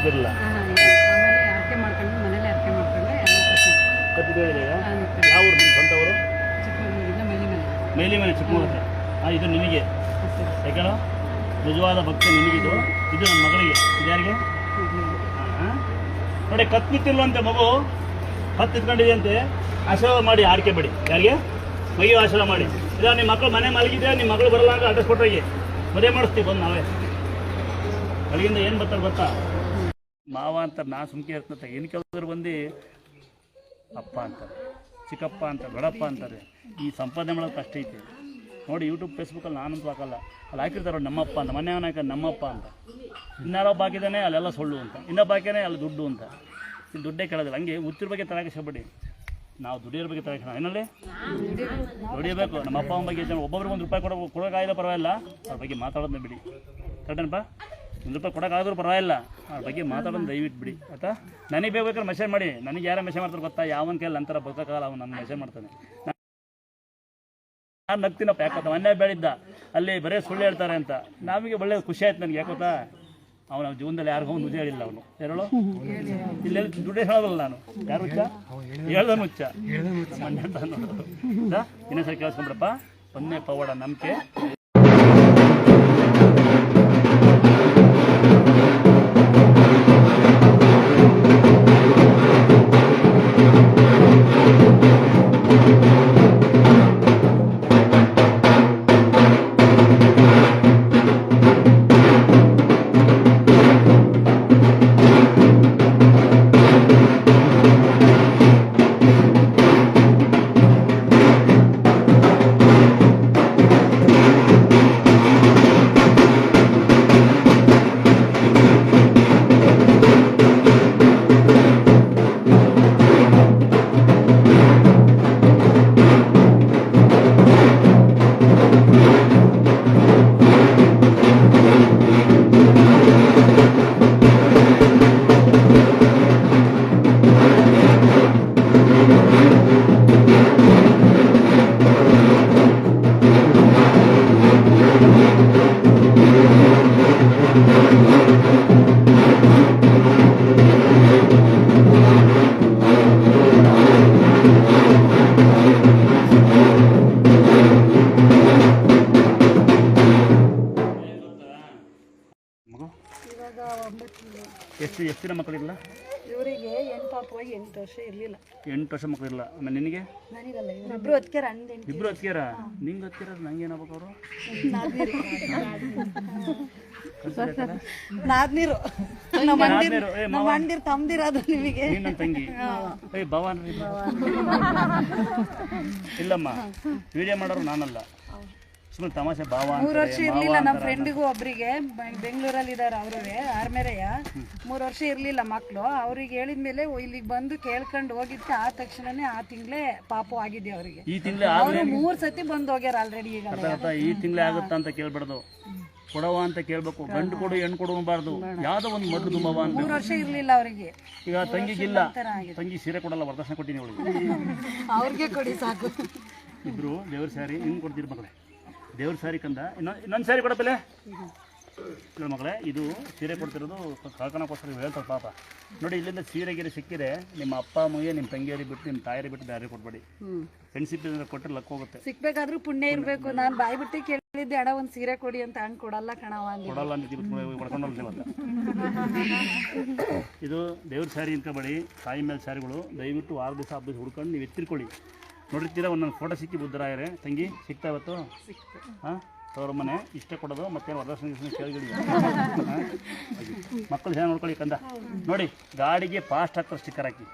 ಕಟ್ತಿರಲ್ಲ ಆಮೇಲೆ ಅರ್ಕೆ ಮಾಡ್ಕೊಂಡು ಮನೇಲಿ ಅರ್ಕೆ ಮಾಡ್ಕೊಂಡು ಕಟ್ಟಿದ್ದೀರಾ ಯಾವ ಊರು ನಿಮ್ಮ ಸ್ವಂತ ಊರು ಚಿಕ್ಕಮಗಳೂರಿಂದ ಮೇಲಿ ಮನೆ ಚಿಕ್ಕಮಗಳೂರು ಇದು ನಿನಗೆ ಯಾಕೇಳೋ ನಿಜವಾದ ಭಕ್ತಿ ನಿನಗಿದು ಇದು ನನ್ನ ಮಗಳಿಗೆ ಇದು ಯಾರಿಗೆ ನೋಡಿ ಕತ್ತು ನಿಂತಿಲ್ವಂತೆ ಮಗು ಕತ್ತು ನಿಂತ್ಕೊಂಡಿದೆ ಅಂತೆ ಆಶೀರ್ವಾದ ಮಾಡಿ ಆರ್ಕೆ ಬಿಡಿ ಯಾರಿಗೆ ಮೈಯು ಆಶೀರ್ವಾದ ಮಾಡಿ ಇಲ್ಲ ನಿಮ್ಮ ಮಕ್ಕಳು ಮನೆ ಮಲಗಿದ್ರೆ ನಿಮ್ಮ ಮಗಳು ಬರಲ್ಲ ಅಂತ ಅಡ್ರೆಸ್ ಕೊಟ್ಟೋಗಿ ಮದುವೆ ಮಾಡಿಸ್ತೀವಿ ಬಂದು ನಾವೇ ಬೆಳಗಿಂದ ಏನು ಬರ್ತಾರೆ ಗೊತ್ತಾ ಮಾವ ಅಂತಾರೆ ನಾ ಸುಮ್ಕೆ ಇರ್ತಂತೆ ಏನು ಕೆಲವರು ಬಂದು ಅಪ್ಪ ಅಂತಾರೆ ಚಿಕ್ಕಪ್ಪ ಅಂತಾರೆ ದೊಡ್ಡಪ್ಪ ಅಂತಾರೆ ಈ ಸಂಪಾದನೆ ಮಾಡೋದು ಕಷ್ಟ ಐತೆ ನೋಡಿ ಯೂಟ್ಯೂಬ್ ಫೇಸ್ಬುಕ್ಕಲ್ಲಿ ನಾನಂತೂ ಹಾಕಲ್ಲ ಅಲ್ಲಿ ಹಾಕಿರ್ತಾರೆ ನಮ್ಮಪ್ಪ ಅಂತ ಮನೆ ಅವನ ಹಾಕೋದು ನಮ್ಮಪ್ಪ ಅಂತ ಇನ್ನಾರೋ ಬಾಕಿದಾನೆ ಅಲ್ಲೆಲ್ಲ ಸುಳ್ಳು ಅಂತ ಇನ್ನೊಬ್ಬ ಹಾಕಿನೇ ಅಲ್ಲಿ ದುಡ್ಡು ಅಂತ ಇಲ್ಲಿ ದುಡ್ಡೇ ಕೇಳೋದಿಲ್ಲ ಹಂಗೆ ಹುಚ್ಚಿರ ಬಗ್ಗೆ ತರಾಕಿಸಬೇಡಿ ನಾವು ದುಡಿಯೋರ ಬಗ್ಗೆ ತರಾಕಿಸೋಣ ಏನಲ್ಲಿ ದುಡಿಯಬೇಕು ನಮ್ಮ ಅಪ್ಪ ಅಮ್ಮ ಬಗ್ಗೆ ಒಬ್ಬೊಬ್ರಿಗೆ ಒಂದು ರೂಪಾಯಿ ಕೊಡೋಕ್ಕಾಗಿಲ್ಲ ಪರವಾಗಿಲ್ಲ ಅವ್ರ ಬಗ್ಗೆ ಮಾತಾಡೋದನ್ನ ಬಿಡಿ ಕರೆಕ್ಟೇನಪ್ಪ ಒಂದು ರೂಪಾಯಿ ಕೊಡೋಕ್ಕಾದ್ರೂ ಪರವಾಗಿಲ್ಲ ಅವ್ರ ಬಗ್ಗೆ ಮಾತಾಡೋದು ದಯವಿಟ್ಟು ಬಿಡಿ ಆಯ್ತಾ ನನಗೆ ಬೇಕಾದ್ರೆ ಮೆಸೇಜ್ ಮಾಡಿ ನನಗೆ ಯಾರು ಮೆಸೇಜ್ ಮಾಡ್ತಾರೆ ಗೊತ್ತಾ ಯಾವನ ಕೈಯಲ್ಲಿ ನಂತರ ಬದುಕೋಕ್ಕಾಗಲ್ಲ ಅವ್ನು ನನ್ನ ಮೆಸೇಜ್ ಮಾಡ್ತಾನೆ ನಾನು ನಗ್ತೀನಪ್ಪ ಯಾಕಂತ ಮೊನ್ನೆ ಬೆಳಿದ್ದ ಅಲ್ಲಿ ಬರೀ ಸುಳ್ಳು ಹೇಳ್ತಾರೆ ಅಂತ ನಮಗೆ ಒಳ್ಳೆ ಖುಷಿ ಆಯ್ತು ನನಗೆ ಯಾಕೊತ್ತಾ ಅವನ ಜೀವನದಲ್ಲಿ ಯಾರಿಗೂ ಒಂದು ನಿಜ ಹೇಳಿಲ್ಲ ಅವನು ಹೇಳೋ ಇಲ್ಲೆಲ್ಲ ದುಡ್ಡೇ ಹೇಳೋದಲ್ಲ ನಾನು ಯಾರು ಹುಚ್ಚ ಹೇಳ್ದನು ಹುಚ್ಚ ಮೊನ್ನೆ ಅಂತ ನೋಡೋದು ಇನ್ನೊಂದ್ಸರಿ ಕೇಳಿಸ್ಕೊಂಡ್ರಪ್ಪ ಒಂದೇ ಪವಾಡ ನಂಬಿಕೆ ಎಷ್ಟು ದಿನ ಮಕ್ಕಳಿರಲ್ಲ ಇವರಿಗೆ 8 ವರ್ಷ ಇರಲಿಲ್ಲ 8 ವರ್ಷ ಮಕ್ಕಳಿರಲ್ಲ ಆಮೇಲೆ ನಿನಗೆ ನನಗಲ್ಲ ಇಬ್ರು ಅದಕ್ಕೆರ ಇಬ್ರು ಹತ್ಕ್ಯಾರ ನಿಂಗೆ ಹತ್ಕ್ಯಾರ ನಂಗೆ ಏನಾಗಬೇಕು ಅವರು ನಾದ್ನೀರು ನಮ್ಮ ಅಣ್ಣೀರು ತಮ್ದಿರೋದು ನಿಮಗೆ ನೀನು ನನ್ನ ತಂಗಿ ಭವಾನ್ ಇಲ್ಲಮ್ಮ ವಿಡಿಯೋ ಮಾಡೋರು ನಾನಲ್ಲ ಸುಮ್ಮನೆ ತಮಾಷೆ ಭಾವ 3 ವರ್ಷ ಇರ್ಲಿಲ್ಲ ನಮ್ಮ ಫ್ರೆಂಡಿಗೂ ಒಬ್ರಿಗೆ ಬೆಂಗಳೂರಲ್ಲಿ ಇದಾರೆ ಅವ್ರೇ ಆರ್ಮೇರೆಯ 3 ವರ್ಷ ಇರ್ಲಿಲ್ಲ ಮಕ್ಕಳು ಅವ್ರಿಗೆ ಹೇಳಿದ್ಮೇಲೆ ಇಲ್ಲಿಗೆ ಬಂದು ಕೇಳ್ಕೊಂಡು ಹೋಗಿದ್ಕೆ ಆ ತಕ್ಷಣನೇ ಆ ತಿಂಗಳೇ ಪಾಪು ಆಗಿದೆ ಅವರಿಗೆ ಈ ತಿಂಗಳೇ ಅವರು 3 ಸತಿ ಬಂದು ಹೋಗ್ಯಾರ ಆಲ್ರೆಡಿ ಈಗ ಈ ತಿಂಗಳೇ ಆಗುತ್ತಾ ಅಂತ ಕೇಳ್ಬಾರ್ದು ಕೊಡವ ಅಂತ ಕೇಳ್ಬೇಕು ಗಂಡು ಕೊಡು ಹೆಣ್ಣು ಕೊಡು ಅನ್ಬಾರ್ದು ಯಾವ್ದೋ ಒಂದು ಮದ್ದು ತುಂಬವ ಅಂತ 3 ವರ್ಷ ಇರ್ಲಿಲ್ಲ ಅವರಿಗೆ ಈಗ ತಂಗಿಗಿಲ್ಲ ತಂಗಿ ಸೀರೆ ಕೊಡಲ್ಲ ವರದಕ್ಷಿಣೆ ಕೊಟ್ಟಿನಿ ಅವಳಿಗೆ ಅವ್ರಿಗೆ ಕೊಡಿ ಸಾಕು ಇಬ್ರು ದೇವ್ರ ಸ್ಯಾರಿ ಹಿಂಗೆ ಕೊಡ್ತೀರಿ ಮಗಳೇ ದೇವ್ರ ಸ್ಯಾರಿ ಕಂದ ಇನ್ನೊಂದು ಸ್ಯಾರಿ ಕೊಡಪ್ಪಲೆ ಇಲ್ಲ ಮಗಳೇ ಇದು ಸೀರೆ ಕೊಡ್ತಿರೋದು ಕಳ್ಕೊಳಕ್ಕೋಸ್ಕರ ಹೇಳ್ತಾರೆ ಪಾಪ ನೋಡಿ ಇಲ್ಲಿಂದ ಸೀರೆ ಗೀರೆ ಸಿಕ್ಕಿದೆ ನಿಮ್ಮ ಅಪ್ಪ ಅಮ್ಮಗೆ ನಿಮ್ಮ ತಂಗಿಯರಿಗೆ ಬಿಟ್ಟು ನಿಮ್ಮ ತಾಯಿಯರಿಗೆ ಬಿಟ್ಟು ಬೇರೆ ಕೊಡ್ಬೇಡಿ ಫ್ರೆಂಡ್ಶಿಪ್ ಕೊಟ್ಟರೆ ಲಕ್ ಹೋಗುತ್ತೆ ಸಿಕ್ಬೇಕಾದ್ರೂ ಪುಣ್ಯ ಇರಬೇಕು ನಾನು ಬಾಯಿ ಬಿಟ್ಟು ಕೇಳಿದ್ದೆ ಅಡ ಒಂದು ಸೀರೆ ಕೊಡಿ ಅಂತ ಹಂಗೆ ಕೊಡಲ್ಲ ಕಣವ ಕೊಡಲ್ಲ ಅಂತ ಹೊಡ್ಕೊಂಡೋಗ್ತೀವಲ್ಲ ಇದು ದೇವ್ರ ಸ್ಯಾರಿ ಅನ್ಕೋಬೇಡಿ ತಾಯಿ ಮೇಲೆ ಸ್ಯಾರಿಗಳು ದಯವಿಟ್ಟು 6 ದಿವಸ 10 ದಿವಸ ಹುಡ್ಕೊಂಡು ನೀವು ಎತ್ತಿರ್ಕೊಳ್ಳಿ ನೋಡಿರ್ತೀರ ಒಂದೊಂದು ಫೋಟೋ ಸಿಕ್ಕಿ ಬುದ್ಧರಾಯರೇ ತಂಗಿ ಸಿಗ್ತಾ ಇವತ್ತು ಹಾಂ ಅವ್ರ ಮನೆ ಇಷ್ಟ ಕೊಡೋದು ಮತ್ತೇನು ವರದಕ್ಷಿಣೆ ಕೇಳಿಗಡಿ ಮಕ್ಕಳು ಚೆನ್ನಾಗಿ ನೋಡ್ಕೊಳ್ಳಿ ಕಂದ ನೋಡಿ ಗಾಡಿಗೆ ಫಾಸ್ಟ್ ಹಾಕ್ತಾರೆ ಸ್ಟಿಕ್ಕರ್ ಹಾಕಿ